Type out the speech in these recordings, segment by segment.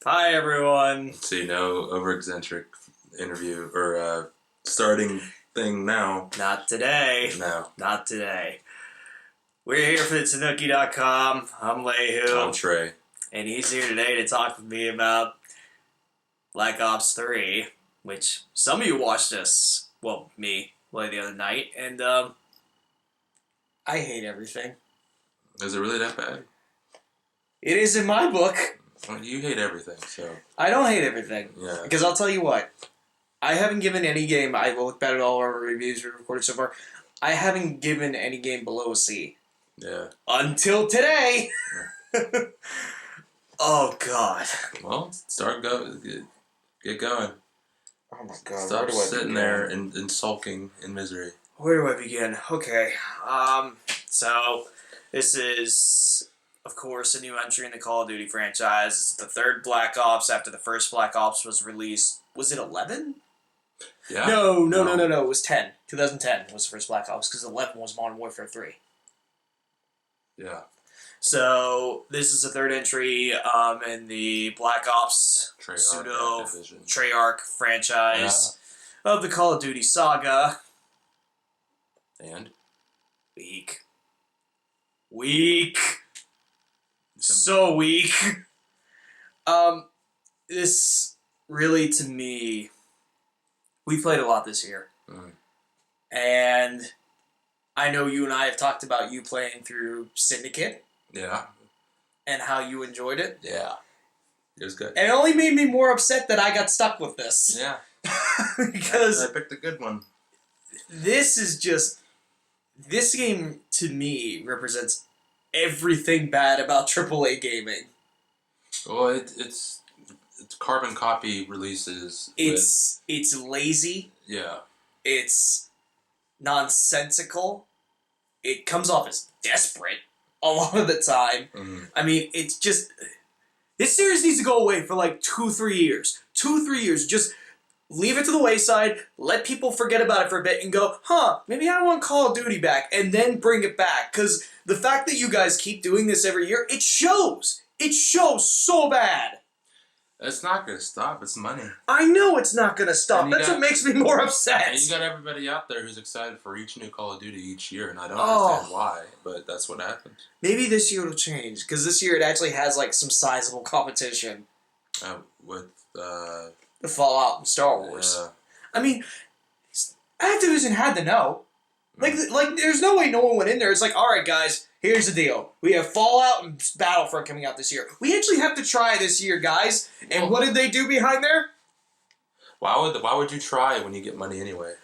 Hi, everyone. See, no over-eccentric interview or starting thing now. Not today. No. Not today. We're here for the Tanooki.com. I'm Lehew. I'm Trey. And he's here today to talk with me about Black Ops 3, which some of you watched us, well, me, play the other night, and I hate everything. Is it really that bad? It is in my book. Well, you hate everything, so... I don't hate everything. Yeah. Because I'll tell you what. I haven't given any game, I look back at all our reviews we've recorded so far, I haven't given any game below a C. Yeah. Until today! Yeah. Oh, God. Well, get going. Oh, my God. Stop sitting there and sulking in misery. Where do I begin? Okay. So, this is... Of course, a new entry in the Call of Duty franchise. It's the third Black Ops after the first Black Ops was released. Was it 11? Yeah. No. It was 10. 2010 was the first Black Ops because 11 was Modern Warfare 3. Yeah. So this is the third entry in the Black Ops pseudo Treyarch franchise of the Call of Duty saga. And? Weak. So weak. This really, to me, we played a lot this year. Mm. And I know you and I have talked about you playing through Syndicate. Yeah. And how you enjoyed it. Yeah. It was good. And it only made me more upset that I got stuck with this. Yeah. Because I picked a good one. This is just... This game, to me, represents everything bad about AAA gaming. Well, it's carbon copy releases. It's lazy. Yeah. It's nonsensical. It comes off as desperate a lot of the time. Mm-hmm. I mean, it's just... This series needs to go away for like 2-3 years. 2-3 years. Just leave it to the wayside, let people forget about it for a bit, and go, maybe I want Call of Duty back, and then bring it back. Because the fact that you guys keep doing this every year, it shows. It shows so bad. It's not going to stop. It's money. I know it's not going to stop. That's what makes me more upset. And you got everybody out there who's excited for each new Call of Duty each year, and I don't understand why, but that's what happens. Maybe this year it'll change, because this year it actually has like some sizable competition. With the Fallout and Star Wars. I mean, Activision had to know. Like, there's no way no one went in there. It's like, all right, guys, here's the deal. We have Fallout and Battlefront coming out this year. We actually have to try this year, guys. And what did they do behind there? Why would you try when you get money anyway?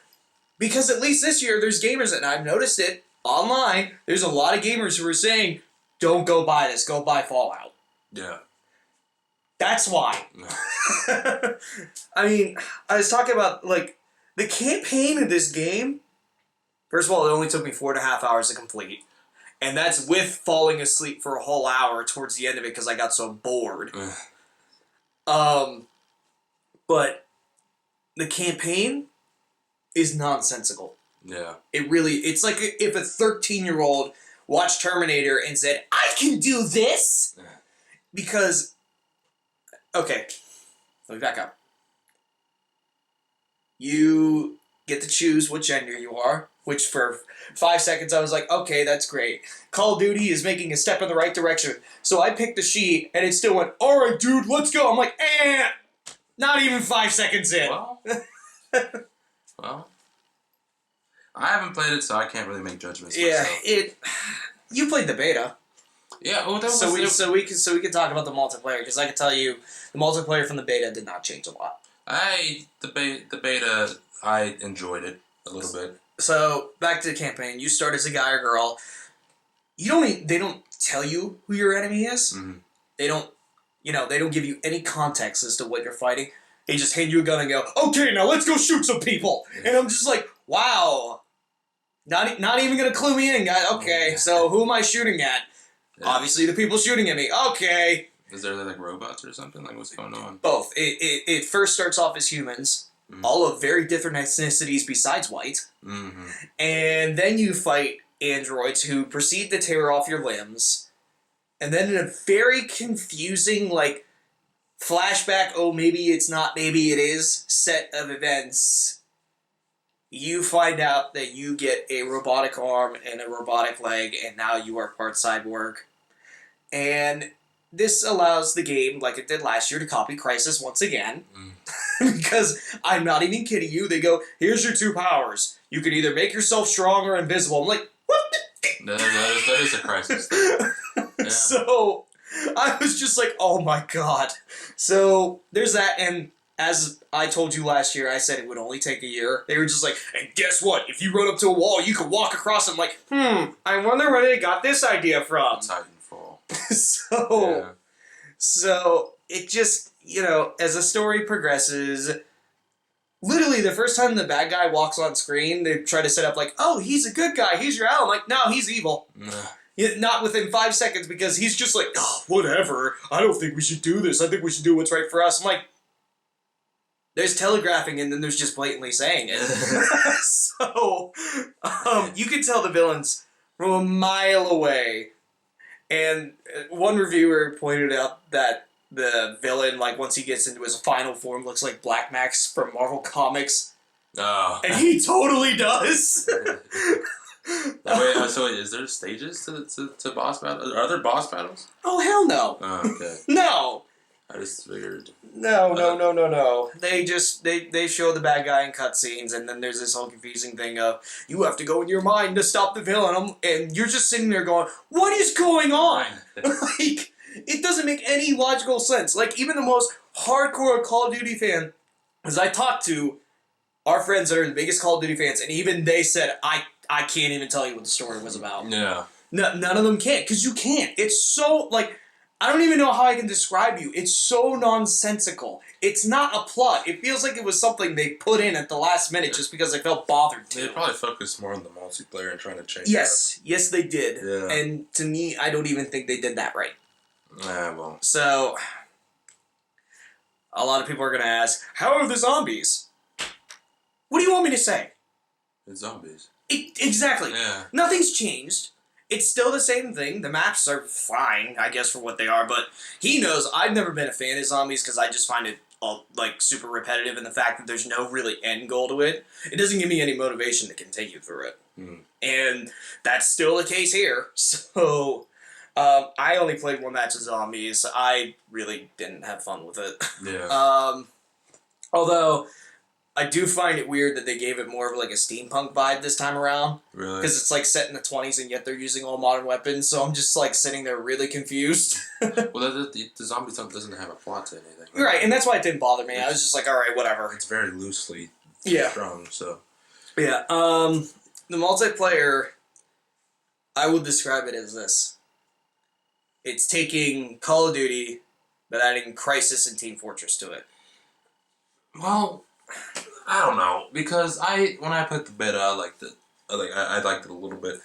Because at least this year, there's gamers, and I've noticed it online. There's a lot of gamers who are saying, don't go buy this. Go buy Fallout. Yeah. That's why. I mean, I was talking about, like, the campaign of this game. First of all, it only took me 4.5 hours to complete. And that's with falling asleep for a whole hour towards the end of it because I got so bored. But the campaign is nonsensical. Yeah. It's like if a 13-year-old watched Terminator and said, I can do this! Because... Okay, let me back up. You get to choose what gender you are, which for 5 seconds I was like, okay, that's great. Call of Duty is making a step in the right direction. So I picked the she, and it still went, alright, dude, let's go. I'm like, not even 5 seconds in. Well, I haven't played it, so I can't really make judgments myself. You played the beta. Yeah, so we can talk about the multiplayer, because I can tell you the multiplayer from the beta did not change a lot. The beta, I enjoyed it a little bit. So back to the campaign. You start as a guy or girl. They don't tell you who your enemy is. Mm-hmm. They don't give you any context as to what you're fighting. They just hand you a gun and go, okay, now let's go shoot some people. Yeah. And I'm just like, wow. Not even gonna clue me in, guys. Okay, so who am I shooting at? Yeah. Obviously, the people shooting at me. Okay. Is there like robots or something? Like what's going on? Both. It first starts off as humans, all of very different ethnicities besides white, and then you fight androids who proceed to tear off your limbs, and then in a very confusing flashback, oh, maybe it's not, maybe it is, set of events, you find out that you get a robotic arm and a robotic leg, and now you are part cyborg. And this allows the game, like it did last year, to copy Crisis once again. Because I'm not even kidding you, they go, here's your 2 powers. You can either make yourself strong or invisible. I'm like, what? That is a Crisis thing. Yeah. So, I was just like, oh my god. So, there's that, and as I told you last year, I said it would only take a year. They were just like, and guess what? If you run up to a wall, you can walk across it. I'm like, I wonder where they got this idea from. Titanfall. So, it just, as the story progresses, literally the first time the bad guy walks on screen, they try to set up like, oh, he's a good guy, he's your ally. I'm like, no, he's evil. Not within 5 seconds, because he's just like, oh, whatever, I don't think we should do this, I think we should do what's right for us. I'm like, there's telegraphing and then there's just blatantly saying it. So, you can tell the villains from a mile away. And one reviewer pointed out that the villain, like, once he gets into his final form, looks like Black Max from Marvel Comics. Oh. And he totally does! So is there stages to boss battles? Are there boss battles? Oh, hell no! Oh, okay. No! I just figured. No. They just, they show the bad guy in cutscenes, and then there's this whole confusing thing of, you have to go in your mind to stop the villain, and you're just sitting there going, what is going on? Like, it doesn't make any logical sense. Like, even the most hardcore Call of Duty fan, as I talked to our friends that are the biggest Call of Duty fans, and even they said, I can't even tell you what the story was about. Yeah. None of them can, because you can't. It's so, like, I don't even know how I can describe you. It's so nonsensical. It's not a plot. It feels like it was something they put in at the last minute just because they felt bothered to. They probably focused more on the multiplayer and trying to change Yes, they did. Yeah. And to me, I don't even think they did that right. Well. So, a lot of people are going to ask, how are the zombies? What do you want me to say? It's zombies. Exactly. Yeah. Nothing's changed. It's still the same thing. The maps are fine, I guess, for what they are, but he knows I've never been a fan of zombies because I just find it all, like, super repetitive, and the fact that there's no really end goal to it, it doesn't give me any motivation to continue through it. And that's still the case here. So, I only played 1 match of zombies. I really didn't have fun with it. Yeah. Although, I do find it weird that they gave it more of like a steampunk vibe this time around. Really? Because it's like set in the 20s and yet they're using all modern weapons, so I'm just like sitting there really confused. Well, the zombie stuff doesn't have a plot to anything. Right, and that's why it didn't bother me. I was just like, alright, whatever. It's very loosely strung, so. Yeah, the multiplayer, I would describe it as this. It's taking Call of Duty, but adding Crisis and Team Fortress to it. Well, I don't know, because when I put the beta, I liked it a little bit.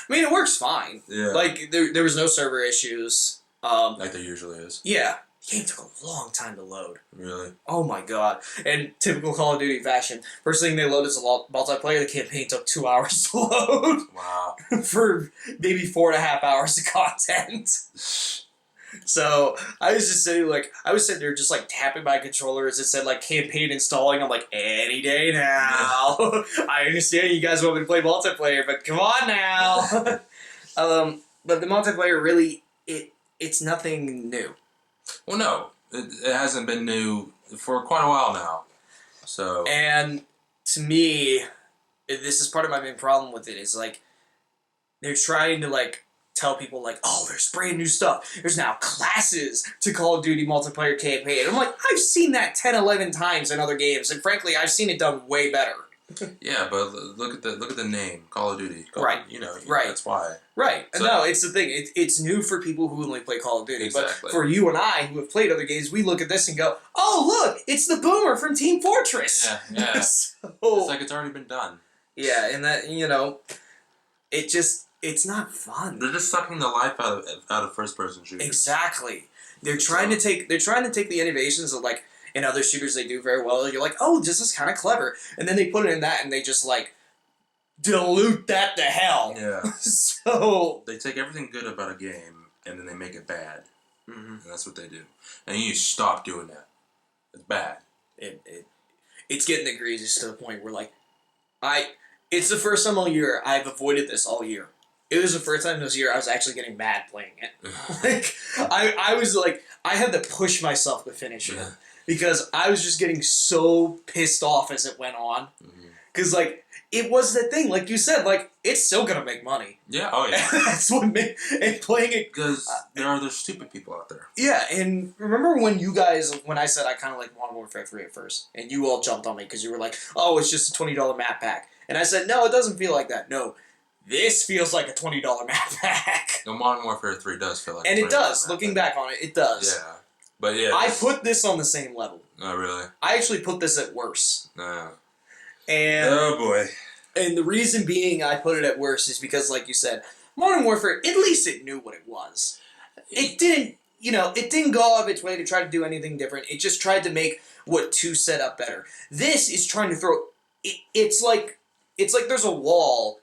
I mean, it works fine. Yeah. Like, there was no server issues. Like there usually is. Yeah. The game took a long time to load. Really? Oh my god. And typical Call of Duty fashion, first thing they load is a multiplayer. The campaign took 2 hours to load. Wow. For maybe 4.5 hours of content. So, I was just sitting there just like tapping my controller as it said like campaign installing. I'm like, any day now. I understand you guys want me to play multiplayer, but come on now. But the multiplayer really, it's nothing new. Well, no. It hasn't been new for quite a while now. So. And to me, this is part of my main problem with it, is like, they're trying to like, tell people like, oh, there's brand new stuff. There's now classes to Call of Duty multiplayer campaign. I'm like, I've seen that 10, 11 times in other games, and frankly, I've seen it done way better. Yeah, but look at the name, Call of Duty. Right. Right. That's why. Right. So, no, it's the thing. It's new for people who only play Call of Duty. Exactly. But for you and I, who have played other games, we look at this and go, oh, look, it's the boomer from Team Fortress. Yeah. So, it's like it's already been done. Yeah, and that, it's not fun. They're just sucking the life out of first-person shooters. Exactly. They're trying to take the innovations of like in other shooters they do very well. You're like, oh, this is kind of clever, and then they put it in that and they just like dilute that to hell. Yeah. So they take everything good about a game and then they make it bad. And that's what they do. And you need to stop doing that. It's bad. It's getting the greasiest to the point where, like, it's the first time all year I've avoided this all year. It was the first time this year I was actually getting mad playing it. Like, I was like, I had to push myself to finish it. Because I was just getting so pissed off as it went on. Because, like, it was the thing, like you said, like, it's still gonna make money. Yeah, oh yeah. That's what made, and playing it... Because there are those stupid people out there. Yeah, and remember when I said I kind of like Modern Warfare 3 at first, and you all jumped on me because you were like, oh, it's just a $20 map pack. And I said, no, it doesn't feel like that. No, this feels like a $20 map pack. No, Modern Warfare 3 does feel like and it does, looking back on it, it does. Yeah. But yeah. I put this on the same level. Oh, really? I actually put this at worse. No. And oh, boy. And the reason being I put it at worse is because, like you said, Modern Warfare, at least it knew what it was. It didn't, it didn't go out of its way to try to do anything different. It just tried to make what 2 set up better. This is trying to throw... It's like there's a wall,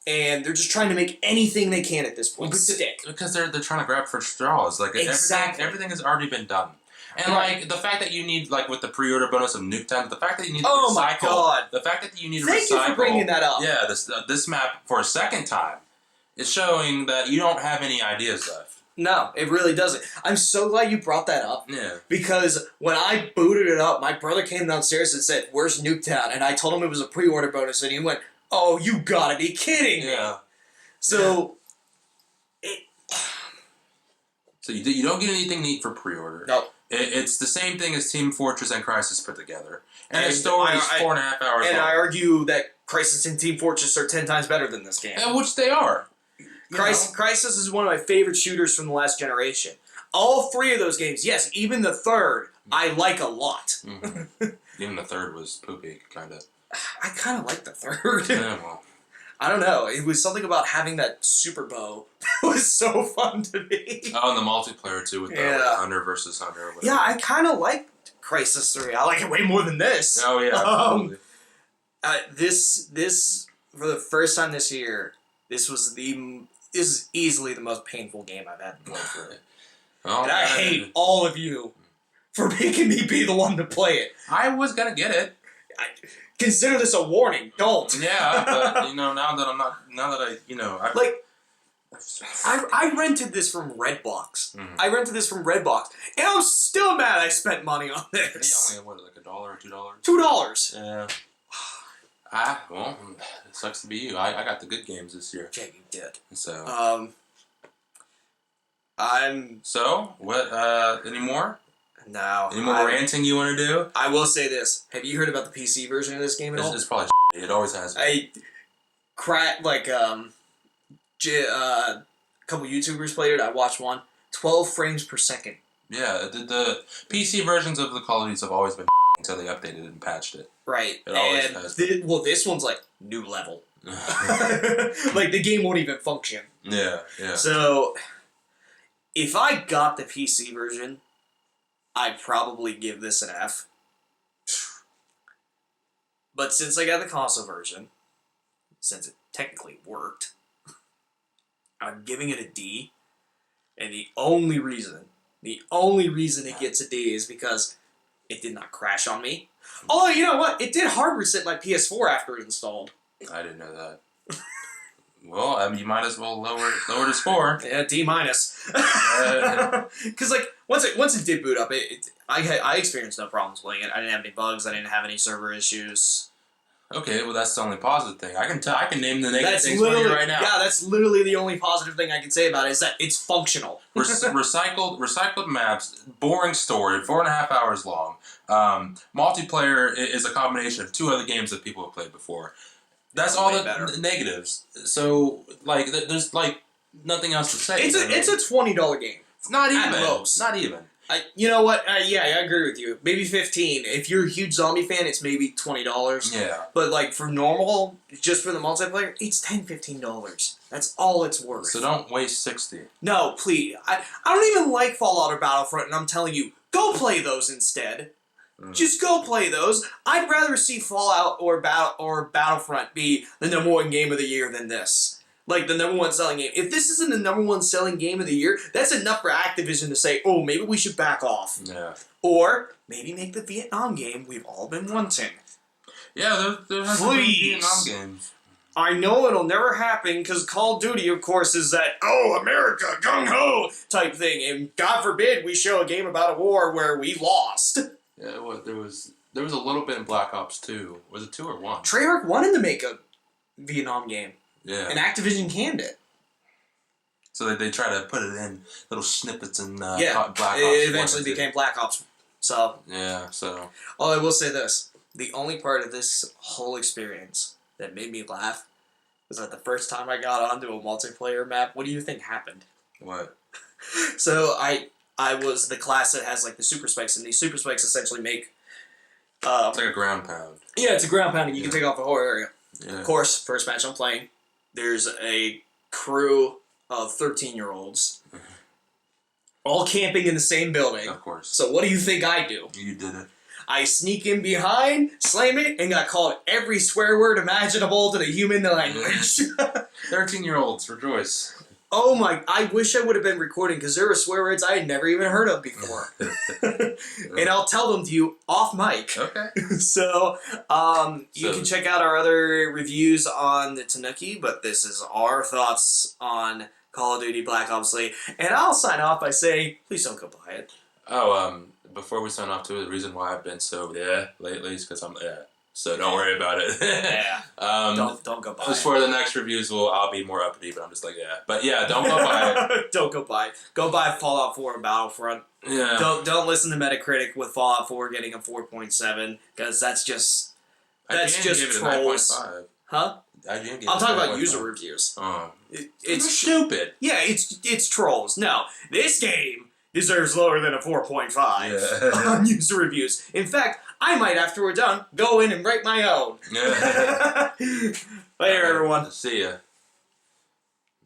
and they're just trying to make anything they can at this point stick. Because they're trying to grab for straws. Like, exactly. Everything has already been done. And, like, the fact that you need, like, with the pre-order bonus of Nuketown, the fact that you need to recycle... Oh, my God. The fact that you need to Thank you for bringing that up. Yeah, this map, for a second time, is showing that you don't have any ideas left. No, it really doesn't. I'm so glad you brought that up. Yeah. Because when I booted it up, my brother came downstairs and said, where's Nuketown? And I told him it was a pre-order bonus, and he went, oh, you gotta be kidding me. Yeah. So... So you don't get anything neat for pre-order. No. It's the same thing as Team Fortress and Crysis put together. And the story is 4.5 hours long. And I argue that Crysis and Team Fortress are 10 times better than this game. And which they are. Crysis is one of my favorite shooters from the last generation. All 3 of those games, yes, even the third, I like a lot. Even the third was poopy, kind of. I kind of like the third. Yeah, well. I don't know. It was something about having that super bow that was so fun to me. Oh, and the multiplayer, too, with the Hunter versus Hunter. Yeah, I kind of like Crysis 3. I like it way more than this. Oh, yeah, absolutely. This, for the first time this year, this is easily the most painful game I've had to play through. Oh, and I hate all of you for making me be the one to play it. I was going to get it. Consider this a warning. Don't. Yeah, but, now that I rented this from Redbox. I rented this from Redbox, and I'm still mad I spent money on this. Yeah, only, like $1 or $2? $2. Yeah. Well, it sucks to be you. I got the good games this year. Yeah, you did. So. So, what, any more? No. Any more ranting you want to do? I will say this. Have you heard about the PC version of this game at all? It's probably it always has been. A couple YouTubers played it. I watched one. 12 frames per second. Yeah, the PC versions of the Call of Duty have always been until they updated it and patched it. Right. It always has been. This one's like new level. Like the game won't even function. Yeah. So, if I got the PC version, I'd probably give this an F. But since I got the console version, since it technically worked, I'm giving it a D. And the only reason it gets a D is because it did not crash on me. Although, you know what? It did hard reset my PS4 after it installed. I didn't know that. Well, you might as well lower the score. Yeah, D-. Because, like, once it did boot up, I experienced no problems playing it. I didn't have any bugs. I didn't have any server issues. Okay, well, that's the only positive thing. I can name the negative things for you right now. Yeah, that's literally the only positive thing I can say about it, is that it's functional. Recycled maps, boring story, 4.5 hours long. Multiplayer is a combination of 2 other games that people have played before. That's all the negatives. So, like, there's, like, nothing else to say. It's a $20 game. It's not even. At most. Not even. You know what? Yeah, I agree with you. Maybe 15. If you're a huge zombie fan, it's maybe $20. Yeah. But, like, for normal, just for the multiplayer, it's $10, $15. That's all it's worth. So don't waste 60. No, please. I don't even like Fallout or Battlefront, and I'm telling you, go play those instead. Just go play those. I'd rather see Fallout or Battlefront be the #1 game of the year than this. Like the number one selling game. If this isn't the number one selling game of the year, that's enough for Activision to say, oh, maybe we should back off. Yeah. Or maybe make the Vietnam game we've all been wanting. Yeah, there has been Vietnam games. I know it'll never happen because Call of Duty, of course, is that, oh, America, gung-ho type thing. And God forbid we show a game about a war where we lost. Yeah, there was a little bit in Black Ops 2. Was it 2 or 1? Treyarch wanted to make a Vietnam game. Yeah. And Activision canned it. So they try to put it in little snippets in Black Ops. It eventually became Black Ops. So. Yeah, so. Oh, I will say this. The only part of this whole experience that made me laugh was that the first time I got onto a multiplayer map, what do you think happened? What? So I was the class that has like the super specs, and these super specs essentially make... it's like a ground pound. Yeah, it's a ground pound, and you can take off a whole area. Yeah. Of course, first match I'm playing, there's a crew of 13-year-olds all camping in the same building. Of course. So what do you think I do? You did it. I sneak in behind, slam it, and got called every swear word imaginable to the human language. 13-year-olds, rejoice. Oh my, I wish I would have been recording because there were swear words I had never even heard of before. And I'll tell them to you off mic. Okay. So, you can check out our other reviews on the Tanooki, but this is our thoughts on Call of Duty Black Ops 3. And I'll sign off by saying, please don't go buy it. Oh, before we sign off too, the reason why I've been so lately is because I'm so don't worry about it. Don't go buy as it. for the next reviews, I'll be more uppity, but I'm just like but yeah, don't go buy it. Don't go buy it. Go buy Fallout 4 and Battlefront. Yeah. Don't listen to Metacritic with Fallout 4 getting a 4.7 because that's just trolls. Huh? I'm talking about user reviews. Oh, It's stupid. Yeah, it's trolls. No, this game deserves lower than a 4.5 on user reviews. In fact, I might, after we're done, go in and write my own. Later, everyone. See ya.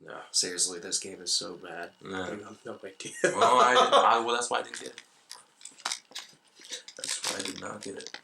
No, seriously, this game is so bad. Yeah. You have no idea. Well, that's why I didn't get it. That's why I did not get it.